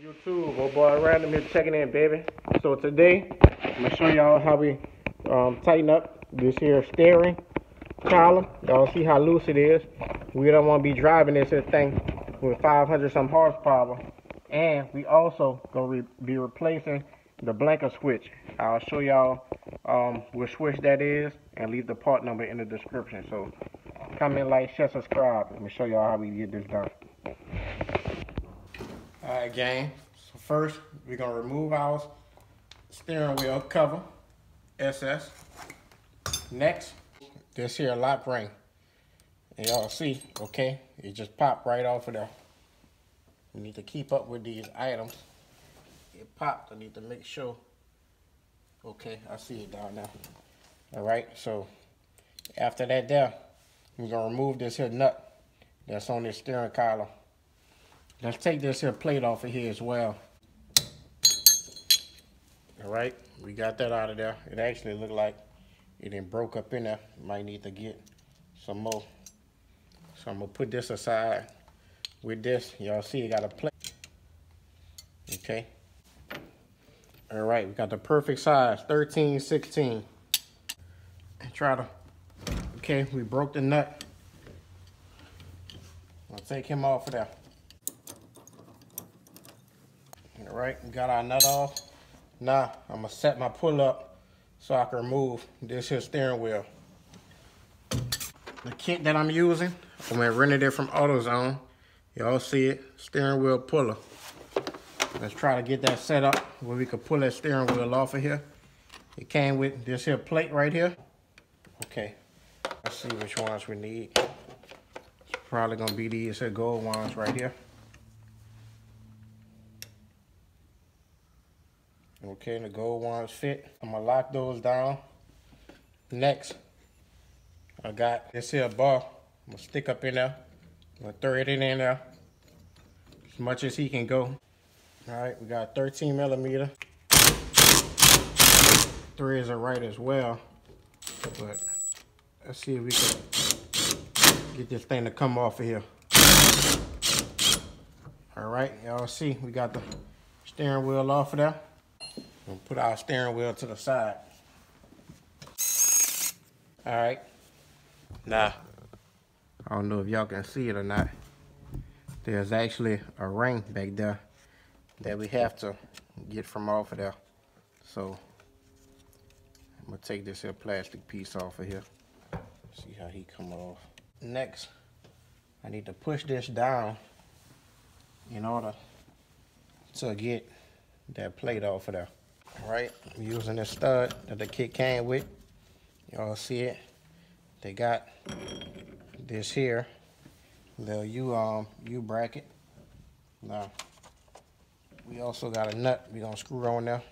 YouTube, old boy Random here checking in, baby. So today, I'm gonna show y'all how we tighten up this here steering column. Y'all see how loose it is. We don't want to be driving this thing with 500 some horsepower. And we also gonna be replacing the blanker switch. I'll show y'all which switch that is and leave the part number in the description. So comment, like, share, subscribe. Let me show y'all how we get this done. Alright, gang. So first, we're gonna remove our steering wheel cover, SS. Next, this here lock ring. And y'all see, okay, it just popped right off of there. We need to keep up with these items. It popped. I need to make sure. Okay, I see it down there. Alright, so after that there, we're gonna remove this here nut that's on this steering column. Let's take this here plate off of here as well. Alright, we got that out of there. It actually looked like it didn't broke up in there. Might need to get some more. So I'm gonna put this aside. With this, y'all see it got a plate. Okay. Alright, we got the perfect size, 13/16. And try to, okay, we broke the nut. I'll take him off of there. Alright, we got our nut off. Now, I'm going to set my pull up so I can remove this here steering wheel. The kit that I'm using, I'm going to rent it from AutoZone. Y'all see it, steering wheel puller. Let's try to get that set up where we can pull that steering wheel off of here. It came with this here plate right here. Okay, let's see which ones we need. It's probably going to be these here gold ones right here. Okay, the gold ones fit. I'm gonna lock those down. Next, I got this here bar. I'm gonna stick up in there. I'm gonna thread it in there as much as he can go. All right, we got 13 millimeter. Threads are right as well, but let's see if we can get this thing to come off of here. All right, y'all see we got the steering wheel off of there. We'll put our steering wheel to the side. All right. Now, I don't know if y'all can see it or not. There's actually a ring back there that we have to get from off of there. So, I'm gonna take this here plastic piece off of here. See how he come off. Next, I need to push this down in order to get that plate off of there. All right, I'm using this stud that the kit came with. Y'all see it? They got this here little U bracket. Now, we also got a nut we're gonna screw on there.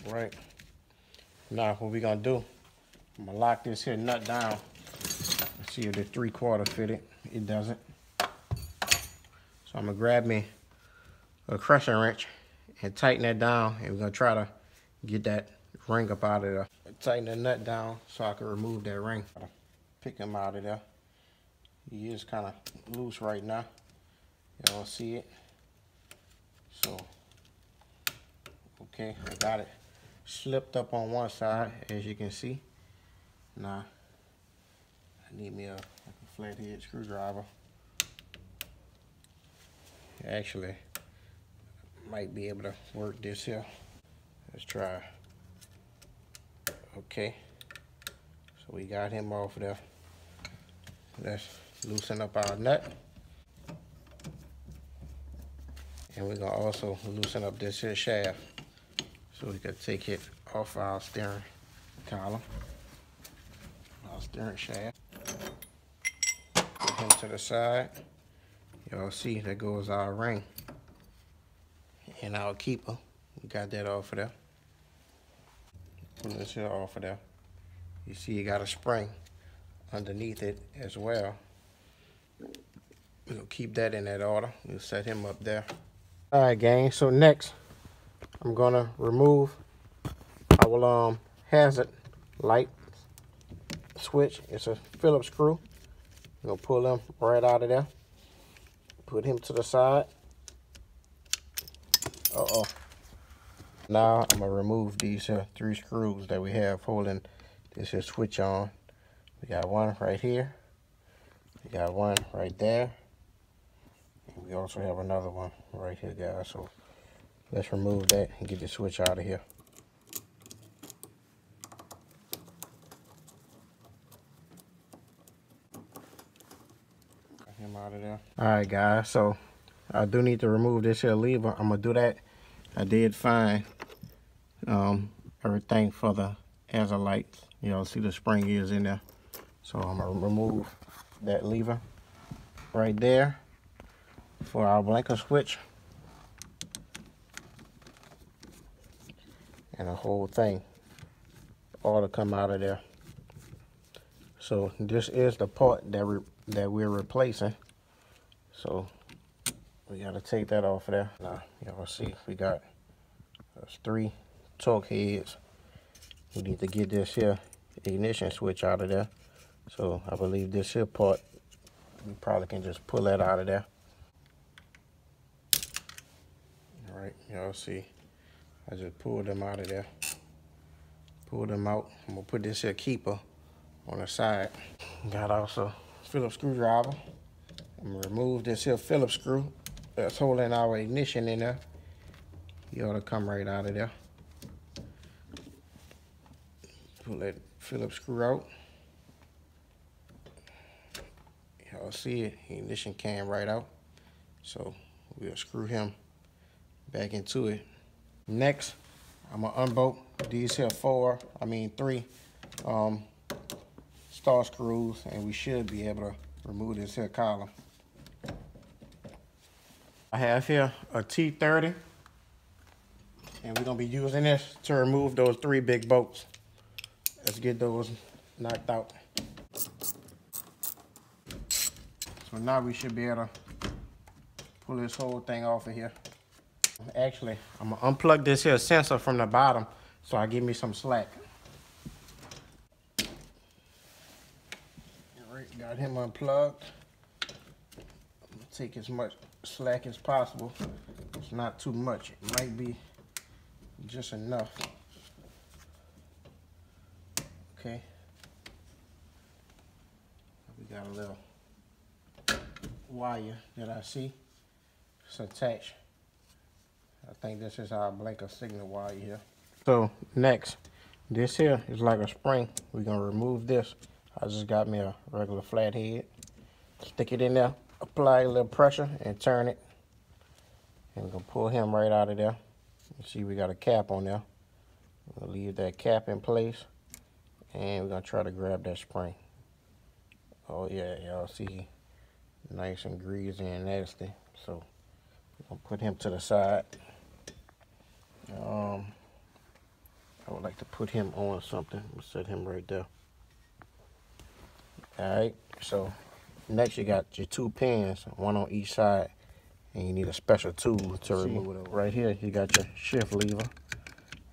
All right. Now, what we gonna do? I'm gonna lock this here nut down. Let's see if the 3/4 fit it. It doesn't. So I'm gonna grab me a crushing wrench and tighten that down, and we're gonna try to get that ring up out of there. Tighten the nut down so I can remove that ring. Pick him out of there. He is kind of loose right now. Y'all see it? So, okay, I got it slipped up on one side, as you can see. Now, I need me a flathead screwdriver. Actually, might be able to work this here. Let's try. Okay, so we got him off there. Let's loosen up our nut, and we're gonna also loosen up this here shaft so we can take it off our steering column, our steering shaft. Put him to the side. Y'all see, there goes our ring and our keeper. We got that off of there. Pull this here off of there. You see you got a spring underneath it as well. We'll keep that in that order. We'll set him up there. All right, gang, so next I'm gonna remove our hazard light switch. It's a Phillips screw. We're gonna pull him right out of there. Put him to the side. Uh-oh. Now I'm gonna remove these 3 screws that we have holding this here switch on. We got one right here. We got one right there. And we also have another one right here, guys. So let's remove that and get the switch out of here. Got him out of there. Alright, guys, so I do need to remove this here lever. I'm gonna do that. I did find everything for the hazard lights. You know, see the spring is in there. So I'm gonna remove that lever right there for our blinker switch. And the whole thing ought to come out of there. So this is the part that we're replacing. So we gotta take that off of there. Now y'all see we got 3 torque heads. We need to get this here ignition switch out of there. So I believe this here part, we probably can just pull that out of there. All right, y'all see, I just pulled them out of there. Pulled them out. I'm gonna put this here keeper on the side. Got also Phillips screwdriver. I'm gonna remove this here Phillips screw that's holding our ignition in there. You ought to come right out of there. Pull that Phillips screw out. Y'all see it, ignition came right out. So we'll screw him back into it. Next, I'm gonna unbolt these here 3 star screws, and we should be able to remove this here column. I have here a T30, and we're gonna be using this to remove those 3 big bolts. Let's get those knocked out. So now we should be able to pull this whole thing off of here. Actually, I'm gonna unplug this here sensor from the bottom so I give me some slack. All right, got him unplugged. I'm gonna take as much slack as possible. It's not too much. It might be just enough. Okay. We got a little wire that I see. It's attached. I think this is our blinker signal wire here. So next, this here is like a spring. We're gonna remove this. I just got me a regular flathead. Stick it in there, apply a little pressure, and turn it. And we're gonna pull him right out of there. You see we got a cap on there. We're gonna leave that cap in place. And we're gonna try to grab that spring. Oh yeah, y'all see, nice and greasy and nasty. So we're gonna put him to the side. I would like to put him on something. We'll set him right there. All right, so next you got your 2 pins, one on each side, and you need a special tool to remove it. Right here, you got your shift lever.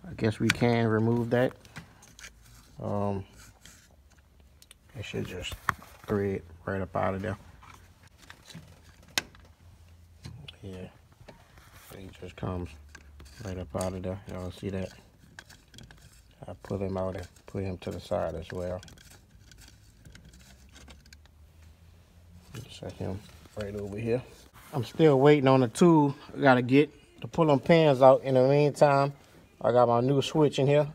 I guess we can remove that. It should just thread right up out of there. Yeah, it just comes right up out of there. Y'all see that? I pull him out and put him to the side as well. Set him right over here. I'm still waiting on the tool I gotta get to pull them pins out. In the meantime, I got my new switch in here.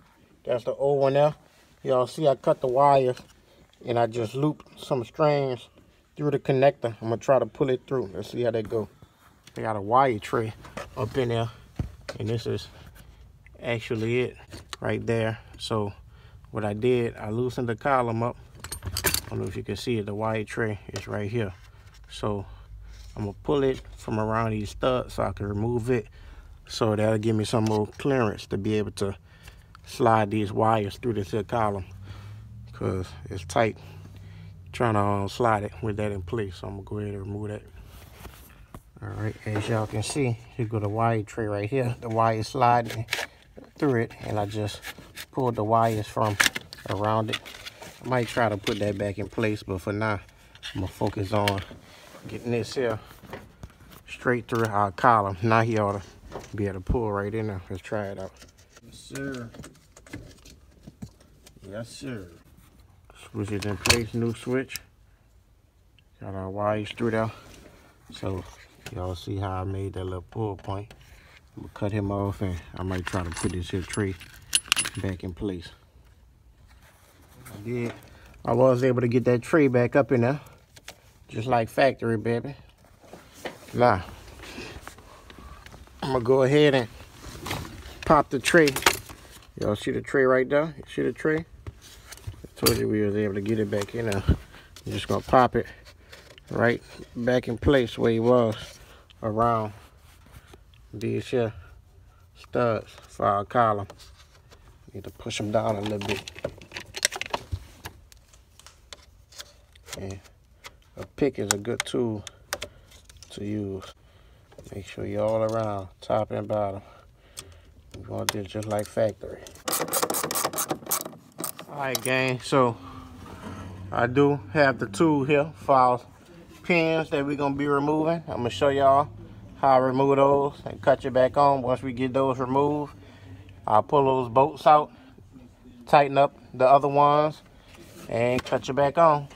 That's the old one there. Y'all see I cut the wires and I just looped some strings through the connector. I'm gonna try to pull it through. Let's see how that go. They got a wire tray up in there, and this is actually it right there. So what I did, I loosened the column up. I don't know if you can see it, the wire tray is right here. So I'm gonna pull it from around these studs so I can remove it. So that'll give me some more clearance to be able to slide these wires through this here column, because it's tight trying to slide it with that in place. So I'm gonna go ahead and remove that. All right, as y'all can see, here go the wire tray right here. The wire is sliding through it, and I just pulled the wires from around it. I might try to put that back in place, but for now, I'm gonna focus on getting this here straight through our column. Now he ought to be able to pull right in there. Let's try it out. Yes, sir. Yes, sir. Switch is in place, new switch. Got our wires through there. So y'all see how I made that little pull point. I'm gonna cut him off and I might try to put this here tray back in place. I was able to get that tray back up in there. Just like factory, baby. Now, I'm gonna go ahead and pop the tray. Y'all see the tray right there? You see the tray? I told you we was able to get it back in there. I'm just gonna pop it right back in place where he was around these here studs for our column. Need to push them down a little bit. And a pick is a good tool to use. Make sure you're all around, top and bottom. We're gonna do just like factory. Alright, gang, so I do have the tool here for our pins that we're gonna be removing. I'm gonna show y'all how I remove those and cut you back on. Once we get those removed, I'll pull those bolts out, tighten up the other ones, and cut you back on.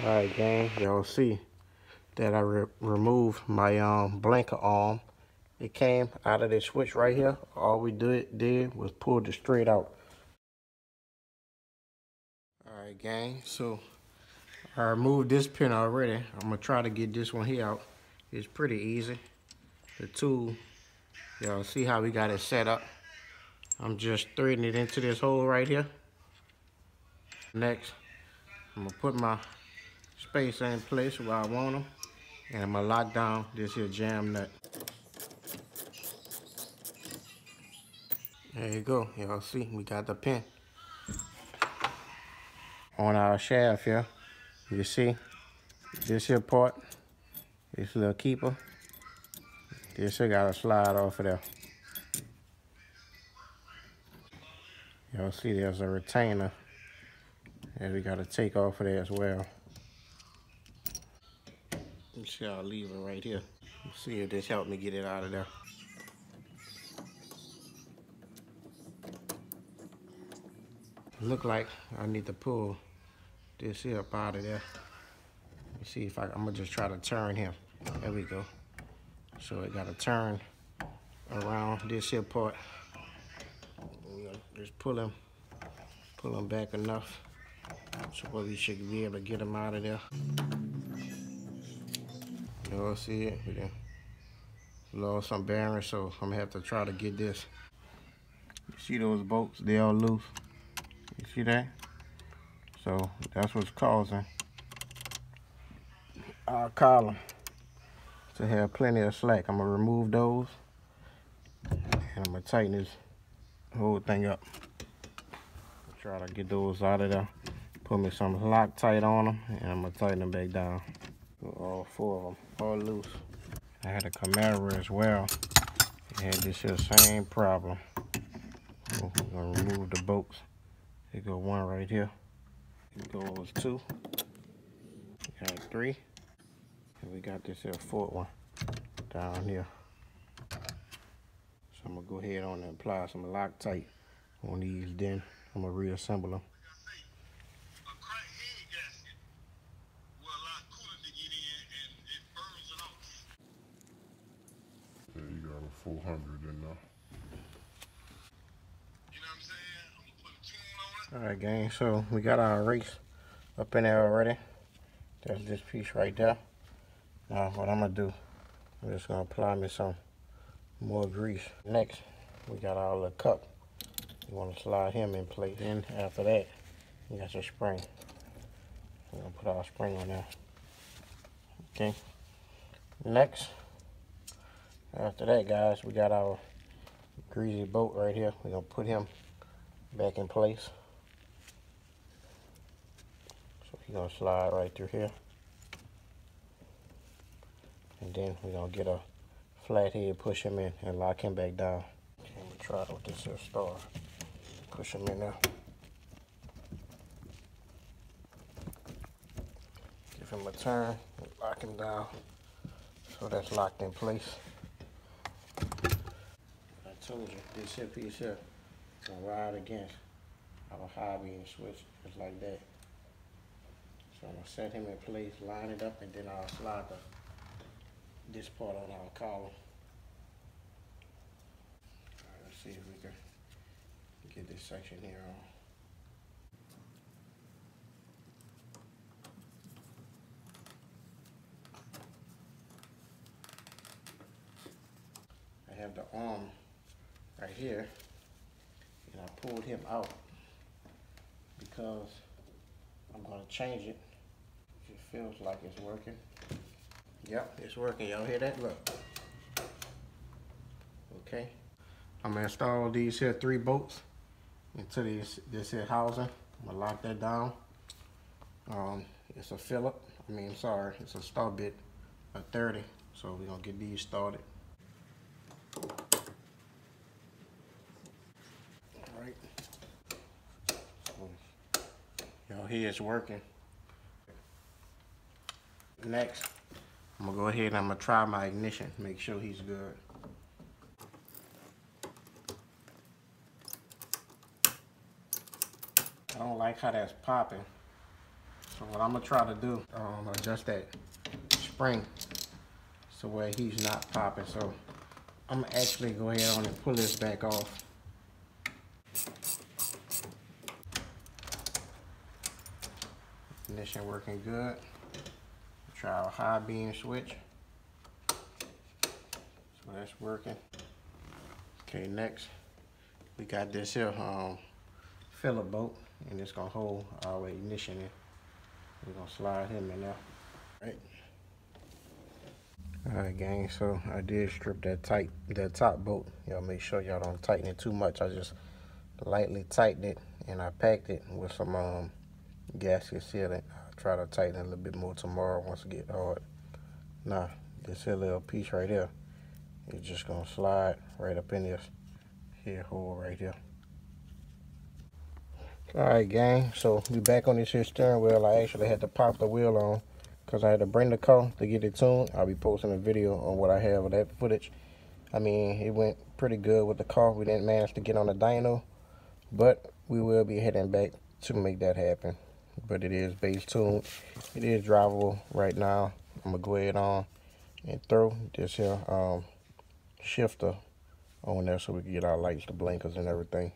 Alright, gang, y'all see that I removed my blinker arm. It came out of this switch right here. All we did was pull it straight out. Alright, gang, so I removed this pin already. I'm gonna try to get this one here out. It's pretty easy. The tool, y'all see how we got it set up. I'm just threading it into this hole right here. Next, I'm gonna put my spacer in place where I want them, and I'm gonna lock down this here jam nut. There you go, y'all see, we got the pin. On our shaft here, you see, this here part, this little keeper, this here gotta slide off of there. Y'all see there's a retainer that we gotta take off of there as well. You see our lever right here. Let's see if this helped me get it out of there. Look like I need to pull this here up out of there. Let's see if I'm gonna just try to turn him. There we go. So it gotta turn around this here part. Just pull him back enough so we should be able to get him out of there. Y'all see it? We done lost some bearings, so I'm gonna have to try to get this. You see those bolts? They all loose. You see that? So that's what's causing our column to have plenty of slack. I'm gonna remove those and I'm gonna tighten this whole thing up. Try to get those out of there. Put me some Loctite on them and I'm gonna tighten them back down. All four of them, all loose. I had a Camaro as well. It had this here same problem. So I'm gonna remove the bolts. There go one right here. It goes two. We got three. And we got this here fourth one down here. So I'm gonna go ahead on and apply some Loctite on these, then I'm gonna reassemble them. Yeah, you got a 400 in there. Alright, gang, so we got our race up in there already. That's this piece right there. Now what I'm gonna do, I'm just gonna apply me some more grease. Next, we got our little cup. You wanna slide him in place. Then after that, you got your spring. We're gonna put our spring on there. Okay. Next, after that, guys, we got our greasy bolt right here. We're gonna put him back in place. So he's gonna slide right through here. And then we're gonna get a flat head, push him in, and lock him back down. Okay, I'm gonna try it with this here star. Push him in there. Give him a turn, lock him down. So that's locked in place. told you, this here piece here gonna ride against our high beam switch, just like that. So I'm gonna set him in place, line it up, and then I'll slide this part on our column. Alright, let's see if we can get this section here on. I have the arm right here, and I pulled him out because I'm gonna change it. It feels like it's working. Yep, it's working. Y'all hear that? Look. Okay. I'm gonna install these here 3 bolts into this here housing. I'm gonna lock that down. It's a Phillip. It's a star bit, a 30. So we're gonna get these started. All right. So, y'all hear it's working. Next, I'm gonna go ahead and I'm gonna try my ignition, make sure he's good. I don't like how that's popping. So what I'm gonna try to do, adjust that spring so where he's not popping. So I'm gonna actually go ahead on and pull this back off. Ignition working good. Try our high beam switch. So that's working. Okay, next we got this here Phillip bolt, and it's gonna hold our ignition in. We're gonna slide him in there. Alright gang, so I did strip that top bolt. Y'all make sure y'all don't tighten it too much. I just lightly tightened it, and I packed it with some gasket sealant. I'll try to tighten it a little bit more tomorrow once it get hard. Now, this here little piece right here is just gonna slide right up in this here hole right here. Alright gang, so we back on this here steering wheel. I actually had to pop the wheel on because I had to bring the car to get it tuned. I'll be posting a video on what I have of that footage. It went pretty good with the car. We didn't manage to get on the dyno, but we will be heading back to make that happen. But it is base tuned. It is drivable right now. I'm gonna go ahead on and throw this here shifter on there so we can get our lights, the blinkers and everything.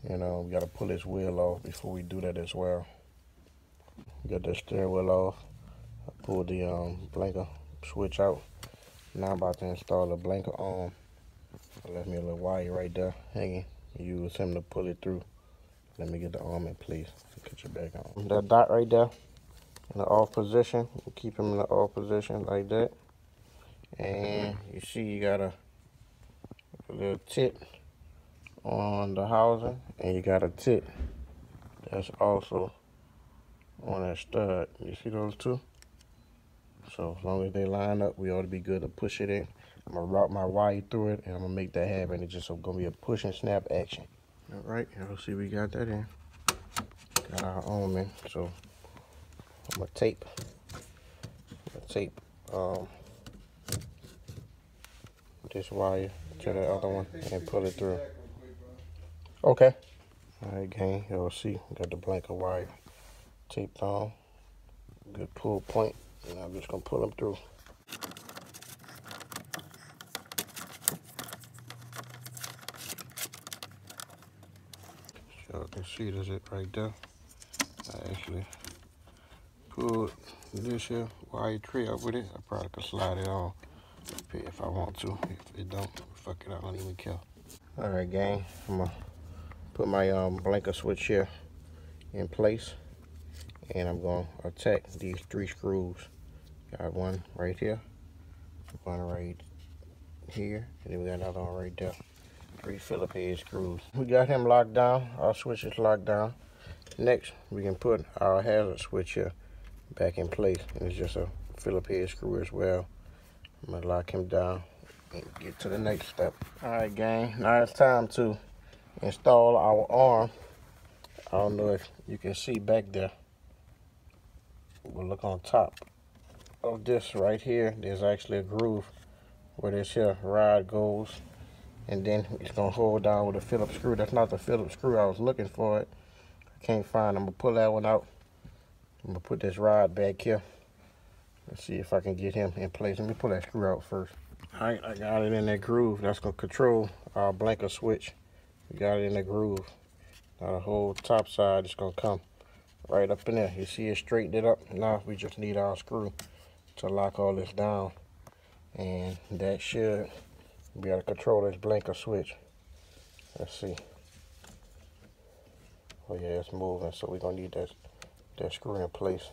We gotta pull this wheel off before we do that as well. Got the steering wheel off. I pulled the blinker switch out. Now I'm about to install the blinker arm. I left me a little wire right there hanging. Use him to pull it through. Let me get the arm in place. Put your back on. That dot right there in the off position. Keep him in the off position like that. And you see you got a little tit on the housing, and you got a tit that's also on that stud. You see those two? So as long as they line up, we ought to be good to push it in. I'm gonna route my wire through it, and I'm gonna make that happen. It's just gonna be a push and snap action. All right, y'all see we got that in. Got our arm in, so I'm gonna tape this wire to the other one and pull it through. Okay. All right, gang, y'all see, got the blanket wire taped on. Good pull point, and I'm just gonna pull them through. Y'all can see there's it right there. I actually pulled this here wire tray up with it. I probably could slide it on if I want to. If it don't, fuck it, I don't even care. All right, gang, I'm gonna put my blinker switch here in place, and I'm gonna attack these 3 screws. Got one right here, one right here, and then we got another one right there. 3 Phillip head screws. We got him locked down. Our switch is locked down. Next, we can put our hazard switch here back in place, and it's just a Phillip head screw as well. I'm gonna lock him down and get to the next step. All right, gang, now it's time to install our arm. I don't know if you can see back there. We'll look on top of this right here. There's actually a groove where this here rod goes, and then it's gonna hold down with a Phillips screw. That's not the Phillips screw I was looking for. It I can't find. I'm gonna pull that one out. I'm gonna put this rod back here. Let's see if I can get him in place. Let me pull that screw out first. All right, I got it in that groove. That's gonna control our blanker switch. We got it in the groove. Now the whole top side is gonna come right up in there. You see it straightened it up. Now we just need our screw to lock all this down, and that should be able to control this blanker switch. Let's see. Oh yeah, it's moving, so we're gonna need that screw in place.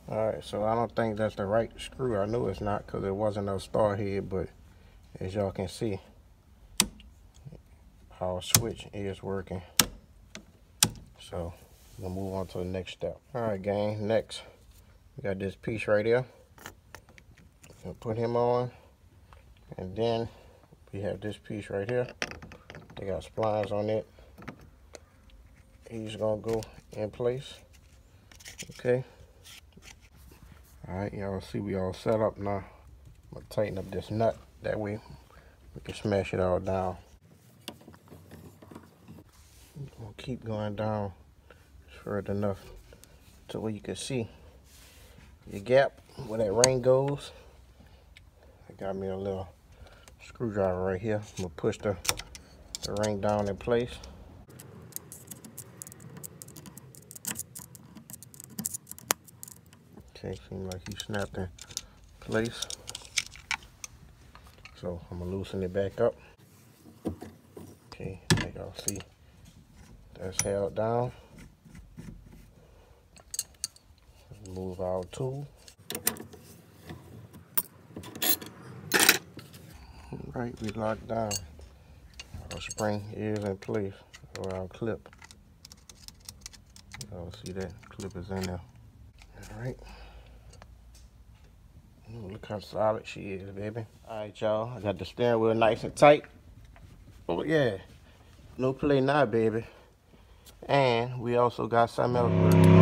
Alright, so I don't think that's the right screw. I know it's not because there wasn't no star head, but as y'all can see, our switch is working. So we'll move on to the next step. Alright gang, next we got this piece right here. We'll put him on, and then we have this piece right here. They got splines on it. He's gonna go in place. Okay. Alright, y'all see we all set up now. I'm gonna tighten up this nut. That way we can smash it all down. We'll keep going down further enough to where you can see your gap where that ring goes. I got me a little screwdriver right here. I'm gonna push the ring down in place. Okay, seems like he snapped in place. So I'm gonna loosen it back up. Okay, like y'all see, that's held down. Move our tool. Alright, we locked down. Our spring is in place, or our clip. Y'all see that clip is in there. Alright. Look how solid she is, baby. Alright, y'all. I got the steering wheel nice and tight. Oh, yeah. No play now, baby. And we also got something else.